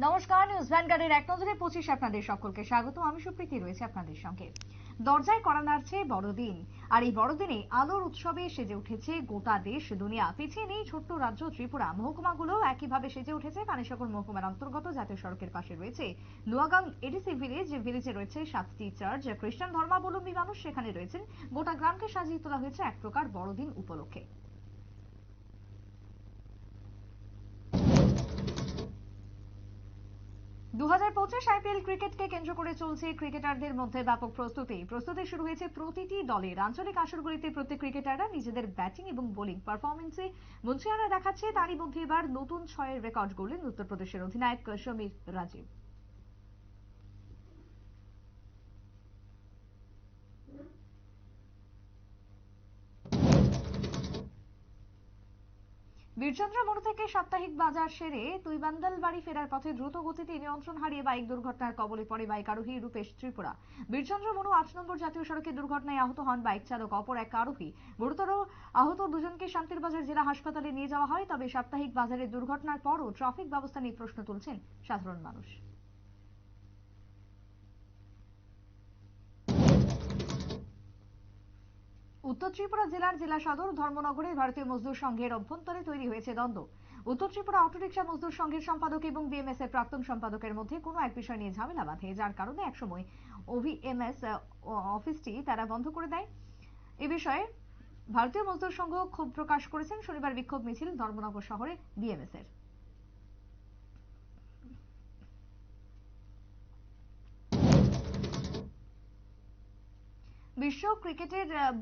নমস্কার, নিউজ ভ্যানগার্ডের এক নজরে 25 আপনাদের সকলকে স্বাগত। আমি সুপ্রীতি রয়েছে আপনাদের সঙ্গে। দরজায় কড়া নাড়ছে বড়দিন, আর এই বড়দিনে আলোর উৎসবে সেজে উঠেছে গোটা দেশ দুনিয়া। পিছিয়ে নেই ছোট্ট রাজ্য ত্রিপুরা। মহকুমাগুলো একইভাবে সেজে উঠেছে। কানিসাগর মহকুমার অন্তর্গত জাতীয় সড়কের পাশে রয়েছে নোয়াগাঁও এডিসি ভিলেজ। ভিলেজে রয়েছে 7টি চার্চ। খ্রিস্টান ধর্মাবলম্বী মানুষ সেখানে রয়েছেন। গোটা গ্রামকে সাজিয়ে তোলা হয়েছে এক প্রকার বড়দিন উপলক্ষে। 2025 আইপিএল ক্রিকেটকে কেন্দ্র করে চলছে ক্রিকেটারদের মধ্যে ব্যাপক প্রস্তুতি শুরু হয়েছে প্রতিটি দলের। আঞ্চলিক আসরগুলিতে প্রত্যেক ক্রিকেটাররা নিজেদের ব্যাটিং এবং বোলিং পারফরমেন্সে মুঞ্চিয়ানা দেখাচ্ছে। তারই মধ্যে এবার নতুন 6-এর রেকর্ড গড়লেন উত্তরপ্রদেশের অধিনায়ক সমীর রাজীব। বীরচন্দ্র মোড় থেকে সাপ্তাহিক বাজার সেরে তুইবান্দাল বাড়ি ফেরার পথে দ্রুত গতিতে নিয়ন্ত্রণ হারিয়ে বাইক দুর্ঘটনার কবলে পড়ে বাইক আরোহী রূপেশ ত্রিপুরা। বীরচন্দ্র মোড় 8 নম্বর জাতীয় সড়কে দুর্ঘটনায় আহত হন বাইক চালক অপর এক আরোহী। গুরুতর আহত দুজনকে শান্তিরবাজার জেলা হাসপাতালে নিয়ে যাওয়া হয়। তবে সাপ্তাহিক বাজারের দুর্ঘটনার পরও ট্রাফিক ব্যবস্থা নিয়ে প্রশ্ন তুলছেন সাধারণ মানুষ। উত্তর ত্রিপুরা জেলার জেলা সদর ধর্মনগরে ভারতীয় মজদুর সংঘের অভ্যন্তরে তৈরি হয়েছে দ্বন্দ্ব। উত্তর ত্রিপুরা অটোরিকশা মজদুর সংঘের সম্পাদক এবং বিএমএস এর প্রাক্তন সম্পাদকের মধ্যে কোনো এক বিষয় নিয়ে ঝামেলা বাঁধে, যার কারণে একসময় ওভিএমএস অফিসটি তারা বন্ধ করে দেয়। এ বিষয়ে ভারতীয় মজদুর সংঘ ক্ষোভ প্রকাশ করেছেন। শনিবার বিক্ষোভ মিছিল ধর্মনগর শহরে বিএমএস এর।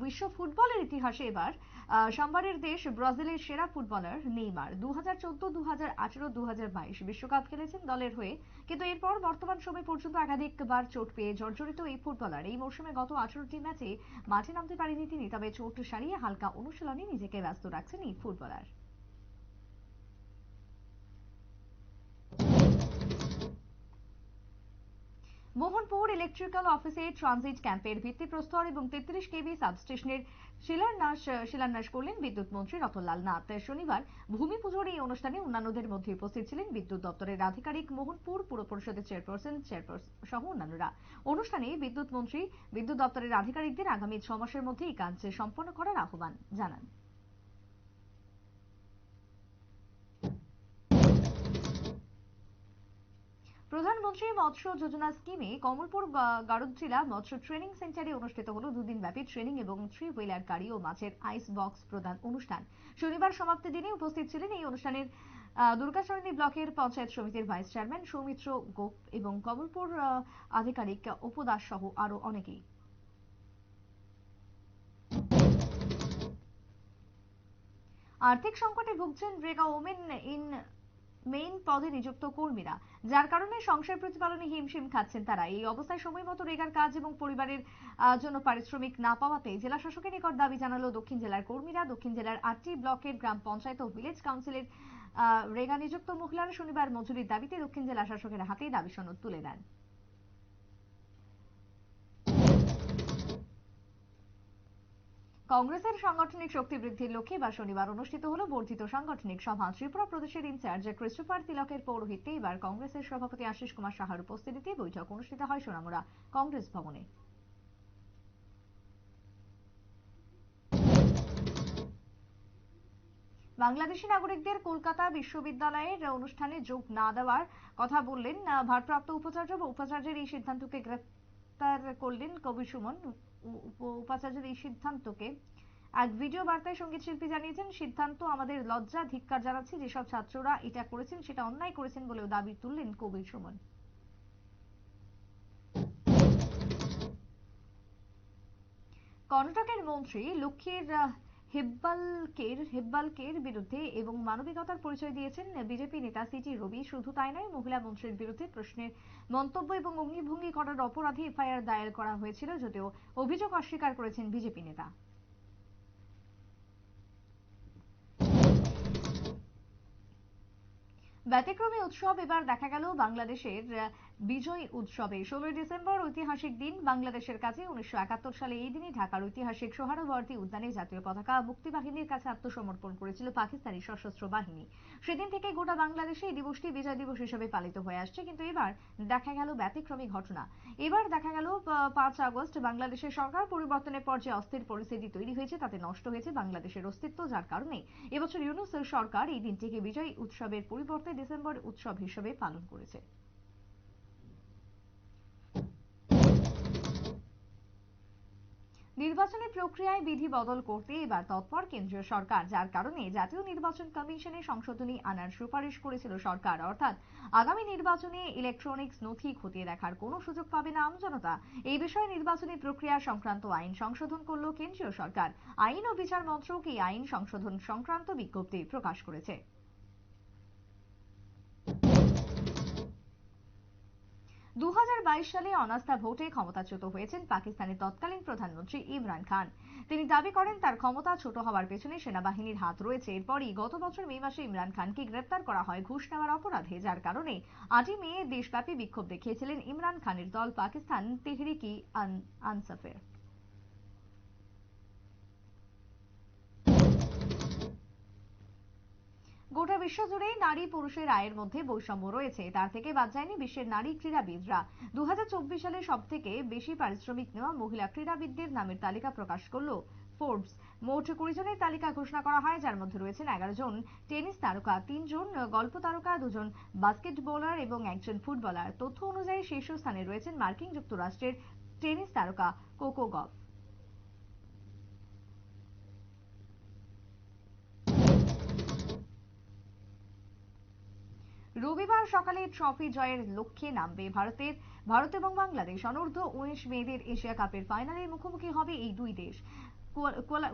বিশ্ব ফুটবলের ইতিহাসে এবার সোমবারের দেশ ব্রাজিলের সেরা ফুটবলার নেইমার। 2014, 2018, 2022 বিশ্বকাপ খেলেছেন দলের হয়ে, কিন্তু এরপর বর্তমান সময় পর্যন্ত একাধিকবার চোট পেয়ে জর্জরিত এই ফুটবলার এই মৌসুমে গত 18টি ম্যাচে মাঠে নামতে পারেনি তিনি। তবে চোট সারিয়ে হালকা অনুশীলনে নিজেকে ব্যস্ত রাখছেন এই ফুটবলার। মোহনপুর ইলেকট্রিক্যাল অফিসে ট্রানজিট ক্যাম্পের ভিত্তিপ্রস্তর এবং 33 কেভি সাবস্টেশনের শিলান্যাস করলেন বিদ্যুৎ মন্ত্রী রতনলাল নাথ। শনিবার ভূমি পুজোর এই অনুষ্ঠানে অন্যান্যদের মধ্যে উপস্থিত ছিলেন বিদ্যুৎ দপ্তরের আধিকারিক, মোহনপুর পুর পরিষদের চেয়ারপারসন সহ অন্যান্যরা। অনুষ্ঠানে বিদ্যুৎ মন্ত্রী বিদ্যুৎ দপ্তরের আধিকারিকদের আগামী 6 মাসের মধ্যে এই কাজ সম্পন্ন করার আহ্বান জানান। প্রধানমন্ত্রী মৎস্য যোজনা স্কিমে কমলপুর গারুজিলা মৎস্য ট্রেনিং সেন্টারে অনুষ্ঠিত হলো দুদিন ব্যাপী ট্রেনিং এবং 3 হুইলার গাড়ি ও মাছের আইস বক্স প্রদান অনুষ্ঠান। শনিবার সমাপ্তি দিনে উপস্থিত ছিলেন এই অনুষ্ঠানের দুর্গাচরণী ব্লকের পঞ্চায়েত সমিতির ভাইস চেয়ারম্যান সৌমিত্র গোপ এবং কমলপুর আধিকারিক উপদাস সহ আরো অনেকেই। আর্থিক সংকটে ভুগছেন রেগা ওমেন ইন মেইন পদে নিযুক্ত কর্মীরা, যার কারণে সংসার প্রতিপালনে হিমশিম খাচ্ছেন তারা। এই অবস্থায় সময় মতো রেগার কাজ এবং পরিবারের জন্য পারিশ্রমিক না পাওয়াতে জেলা শাসকের নিকট দাবি জানালো দক্ষিণ জেলার কর্মীরা। দক্ষিণ জেলার 8টি ব্লকের গ্রাম পঞ্চায়েত ও ভিলেজ কাউন্সিলের রেগা নিযুক্ত মহিলারা শনিবার মজুরির দাবিতে দক্ষিণ জেলা শাসকের হাতে দাবি সনদ তুলে দেন। কংগ্রেসের সাংগঠনিক শক্তি বৃদ্ধির লক্ষ্যে এবার শনিবার অনুষ্ঠিত হলো বর্ধিত সাংগঠনিক সভা। ত্রিপুরা প্রদেশের ইনচার্জ ক্রিস্টোফার তিলকের পৌরোহিত্যে এবার কংগ্রেসের সভাপতি আশিস কুমার সাহার উপস্থিতিতে বৈঠক অনুষ্ঠিত হয় সোনামুড়া কংগ্রেস ভবনে। বাংলাদেশি নাগরিকদের কলকাতা বিশ্ববিদ্যালয়ের অনুষ্ঠানে যোগ না দেওয়ার কথা বললেন ভারপ্রাপ্ত উপাচার্য বা উপাচার্যের এই সিদ্ধান্তকে গ্রেফতার করলেন কবির সুমন। উপাচার্যের এই সিদ্ধান্তকে এক ভিডিও বার্তায় সঙ্গীত শিল্পী জানিয়েছেন, সিদ্ধান্ত আমাদের লজ্জা, ধিক্কার জানাচ্ছি। যেসব ছাত্ররা এটা করেছেন সেটা অন্যায় করেছেন বলেও দাবি তুললেন কবির সুমন। কর্ণাটকের মন্ত্রী লক্ষ্মীর হেব্বালকের বিরুদ্ধে এবং মানবিকতার পরিচয় দিয়েছেন বিজেপি নেতা সিটি রবি। শুধু তাই নয়, মহিলা মন্ত্রীর বিরুদ্ধে প্রশ্নের মন্তব্য এবং অগ্নিভঙ্গি করার অপরাধে এফআইআর দায়ের করা হয়েছিল, যদিও অভিযোগ অস্বীকার করেছেন বিজেপি নেতা। ব্যতিক্রমী উৎসব এবার দেখা গেল বাংলাদেশের বিজয় উৎসবে। 16 ডিসেম্বর ঐতিহাসিক দিন। বাংলাদেশের কাছে 1971 সালে এই দিনে ঢাকার ঐতিহাসিক সোহরাওয়ার্দী উদ্যানে জাতীয় পতাকা মুক্তিবাহিনীর কাছে আত্মসমর্পণ করেছিল পাকিস্তানি সশস্ত্র বাহিনী। সেদিন থেকে গোটা বাংলাদেশে এই দিবসটি বিজয় দিবস হিসেবে পালিত হয়ে আসছে। কিন্তু এবার দেখা গেল ব্যতিক্রমী ঘটনা। এবার দেখা গেল 5 আগস্ট বাংলাদেশের সরকার পরিবর্তনের পর যে অস্থির পরিস্থিতি তৈরি হয়েছে তাতে নষ্ট হয়েছে বাংলাদেশের অস্তিত্ব, যার কারণে এবছর ইউনূস সরকার এই দিনটিকে বিজয় উৎসবের পরিবর্তে ডিসেম্বর উৎসব হিসেবে পালন করেছে। নির্বাচনী প্রক্রিয়ায় বিধি বদল করতে এবার তৎপর কেন্দ্রীয় সরকার, যার কারণে জাতীয় নির্বাচন কমিশনে সংশোধনী আনার সুপারিশ করেছিল সরকার। অর্থাৎ আগামী নির্বাচনে ইলেকট্রনিক্স নথি খতিয়ে দেখার কোনো সুযোগ পাবে না আমজনতা। এই বিষয়ে নির্বাচনী প্রক্রিয়া সংক্রান্ত আইন সংশোধন করল কেন্দ্রীয় সরকার। আইন ও বিচার মন্ত্রক এই আইন সংশোধন সংক্রান্ত বিজ্ঞপ্তি প্রকাশ করেছে। 2022 সালে অনাস্থা ভোটে ক্ষমতাচ্যুত হয়েছেন পাকিস্তানের তৎকালীন প্রধানমন্ত্রী ইমরান খান। তিনি দাবি করেন তার ক্ষমতা ছোট হওয়ার পেছনে সেনাবাহিনীর হাত রয়েছে। এরপরই গত বছর মে মাসে ইমরান খানকে গ্রেপ্তার করা হয় ঘুষ নেওয়ার অপরাধে, যার কারণে 8 মে দেশব্যাপী বিক্ষোভ দেখিয়েছিলেন ইমরান খানের দল পাকিস্তান তেহরিক-ই-ইনসাফের। গোটা বিশ্বজুড়েই নারী পুরুষের আয়ের মধ্যে বৈষম্য রয়েছে, তার থেকে বাদ যায়নি বিশ্বের নারী ক্রীড়াবিদরা। 2024 সালে সব থেকে বেশি পারিশ্রমিক নেওয়া মহিলা ক্রীড়াবিদদের নামের তালিকা প্রকাশ করল ফোর্বস। মোট 20 জনের তালিকা ঘোষণা করা হয়, যার মধ্যে রয়েছেন 11 জন টেনিস তারকা, 3 জন গল্ফ তারকা, 2 জন বাস্কেটবলার এবং 1 জন ফুটবলার। তথ্য অনুযায়ী শীর্ষস্থানে রয়েছেন মার্কিন যুক্তরাষ্ট্রের টেনিস তারকা কোকো গফ। রবিবার সকালে ট্রফি জয়ের লক্ষ্যে নামবে ভারত এবং বাংলাদেশ। অনূর্ধ্ব 19 মেয়েদের এশিয়া কাপের ফাইনালে মুখোমুখি হবে এই দুই দেশ।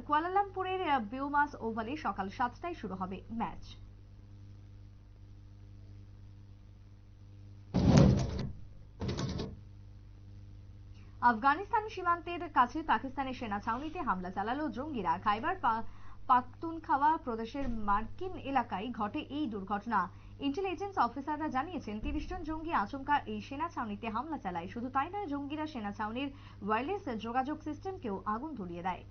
কুয়ালালামপুরের বিওমাস ওভালে সকাল 7টায় শুরু হবে ম্যাচ। আফগানিস্তান সীমান্তের কাছে পাকিস্তানের সেনা ছাউনিতে হামলা চালালো জঙ্গিরা। খাইবার পাখতুনখাওয়া প্রদেশের মার্কিন এলাকায় ঘটে এই দুর্ঘটনা। ইন্টেলিজেন্স অফিসাররা জানিয়েছেন 30 জন জঙ্গি আচমকা এই সেনা ছাউনিতে হামলা চালায়। শুধু তাই নয়, জঙ্গিরা সেনা ছাউনির ওয়্যারলেস যোগাযোগ সিস্টেমকেও আগুন ধরিয়ে দেয়।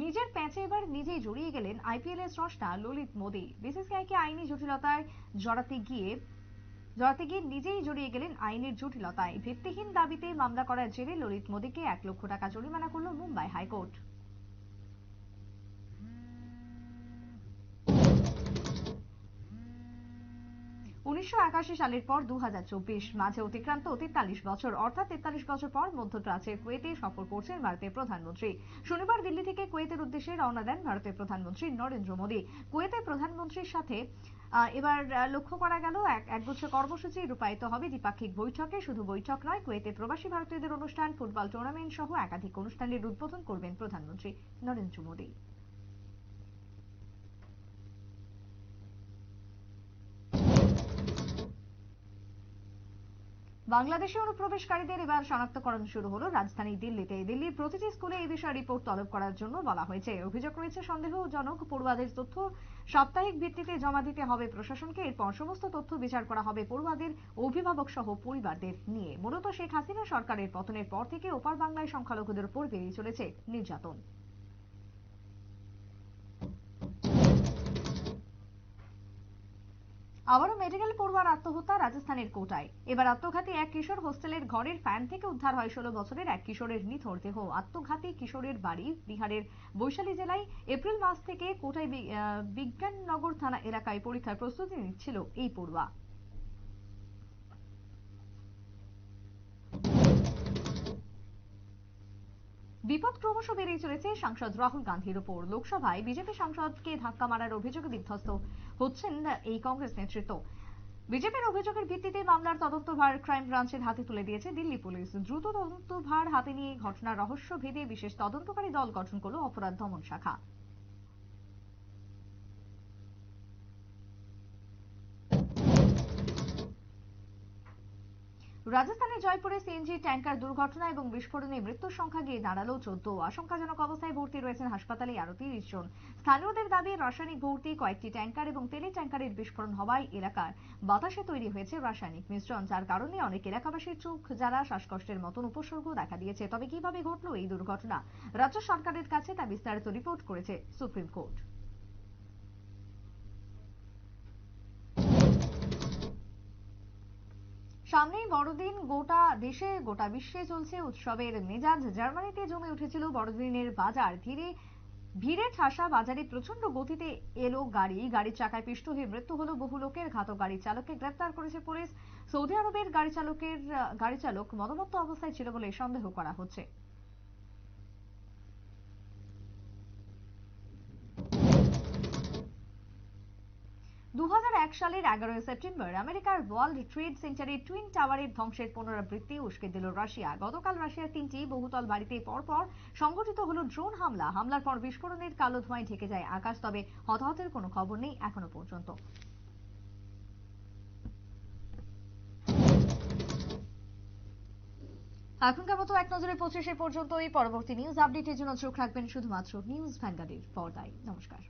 নিজের প্যাঁচে এবার নিজেই জড়িয়ে গেলেন আইপিএল এর স্রষ্টা ললিত মোদী। বিসিসিআইকে আইনি জটিলতায় জড়াতে গিয়ে নিজেই জড়িয়ে গেলেন আইনের জটিলতায়। ভিত্তিহীন দাবিতে মামলা করার জেরে ললিত মোদীকে 1 লক্ষ টাকা জরিমানা করল মুম্বাই হাইকোর্ট। 1981 সালের পর 2024 মাঝে অতিক্রান্ত 43 বছর, অর্থাৎ 43 বছর পর মধ্যপ্রাচ্যের কুয়েতে সফর করছেন ভারতের প্রধানমন্ত্রী। শনিবার দিল্লি থেকে কুয়েতের উদ্দেশ্যে রওনা দেন ভারতের প্রধানমন্ত্রী নরেন্দ্র মোদী। কুয়েতের প্রধানমন্ত্রীর সাথে এবার লক্ষ্য করা গেল একগুচ্ছ কর্মসূচি রূপায়িত হবে দ্বিপাক্ষিক বৈঠকে। শুধু বৈঠক নয়, কুয়েতে প্রবাসী ভারতীয়দের অনুষ্ঠান, ফুটবল টুর্নামেন্ট সহ একাধিক অনুষ্ঠানের উদ্বোধন করবেন প্রধানমন্ত্রী নরেন্দ্র মোদী। বাংলাদেশে অনুপ্রবেশকারীদের এবার শনাক্তকরণ শুরু হলো রাজধানী দিল্লিতে। দিল্লির প্রতিটি স্কুলে এই বিষয়ে রিপোর্ট তলব করার জন্য বলা হয়েছে। অভিযোগ রয়েছে সন্দেহজনক পড়ুয়াদের তথ্য সাপ্তাহিক ভিত্তিতে জমা দিতে হবে প্রশাসনকে। এরপর সমস্ত তথ্য বিচার করা হবে পড়ুয়াদের অভিভাবক সহ পরিবারদের নিয়ে। মূলত শেখ হাসিনা সরকারের পতনের পর থেকে ওপার বাংলায় সংখ্যালঘুদের উপর বেড়ে চলেছে নির্যাতন। আবারও মেডিকেল পড়ুয়ার আত্মহত্যা রাজস্থানের কোটায়। এবার আত্মঘাতী এক কিশোর। হোস্টেলের ঘরের ফ্যান থেকে উদ্ধার হয় 16 বছরের এক কিশোরের নিথর দেহ। আত্মঘাতী কিশোরের বাড়ি বিহারের বৈশালী জেলায়। এপ্রিল মাস থেকে কোটায় বিজ্ঞাননগর থানা এলাকায় পরীক্ষার প্রস্তুতি নিচ্ছিল এই পড়ুয়া। বিপদ ক্রমশ বেড়েই চলেছে সাংসদ রাহুল গান্ধীর উপর। লোকসভায় বিজেপি সাংসদকে ধাক্কা মারার অভিযোগে বিধ্বস্ত হচ্ছেন এই কংগ্রেস নেতৃত্ব। বিজেপির অভিযোগের ভিত্তিতে মামলার তদন্তভার ক্রাইম ব্রাঞ্চের হাতে তুলে দিয়েছে দিল্লি পুলিশ। দ্রুত তদন্তভার হাতে নিয়ে ঘটনার রহস্য ভেদে বিশেষ তদন্তকারী দল গঠন করল অপরাধ দমন শাখা। রাজস্থানের জয়পুরে সিএনজি ট্যাঙ্কার দুর্ঘটনা এবং বিস্ফোরণে মৃত্যুর সংখ্যা গিয়ে দাঁড়ালো 14। আশঙ্কাজনক অবস্থায় ভর্তি রয়েছেন হাসপাতালে আরো 30 জন। স্থানীয়দের দাবি, রাসায়নিক ভর্তি কয়েকটি ট্যাঙ্কার এবং তেলের ট্যাঙ্কারের বিস্ফোরণ হওয়ায় এলাকার বাতাসে তৈরি হয়েছে রাসায়নিক মিশ্রণ, যার কারণে অনেক এলাকাবাসীর চোখ জ্বালা, শ্বাসকষ্টের মতন উপসর্গ দেখা দিয়েছে। তবে কিভাবে ঘটলো এই দুর্ঘটনা, রাজ্য সরকারের কাছে তা বিস্তারিত রিপোর্ট করেছে সুপ্রিম কোর্ট। সামনেই বড়দিন, গোটা দেশে গোটা বিশ্বে চলছে উৎসবের মেজাজ। জার্মানিতে জমে উঠেছিল বড়দিনের বাজার। ভিড়ে ঠাসা বাজারে প্রচন্ড গতিতে এলো গাড়ির চাকায় পিষ্ট হয়ে মৃত্যু হলো বহু লোকের। ঘাতক গাড়ি চালককে গ্রেপ্তার করেছে পুলিশ। সৌদি আরবের গাড়ি চালক মদমত্ত অবস্থায় ছিল বলে সন্দেহ করা হচ্ছে। 2001 সালের 11 সেপ্টেম্বর আমেরিকার ওয়ার্ল্ড ট্রেড সেন্টারের টুইন টাওয়ারের ধ্বংসের পুনরাবৃত্তি উস্কে দিল রাশিয়া। গতকাল রাশিয়ার 3টি বহুতল বাড়িতে পরপর সংঘটিত হলো ড্রোন হামলা। হামলার পর বিস্ফোরণের কালো ধোঁয়ায় ঢেকে যায় আকাশ, তবে হতাহতের কোনো খবর নেই এখনো পর্যন্ত। এখনকার মতো এক নজরে 25 পর্যন্ত। এই পরবর্তী নিউজ আপডেটের জন্য চোখ রাখবেন শুধুমাত্র নিউজ ভ্যানগার্ডের পর্দায়। নমস্কার।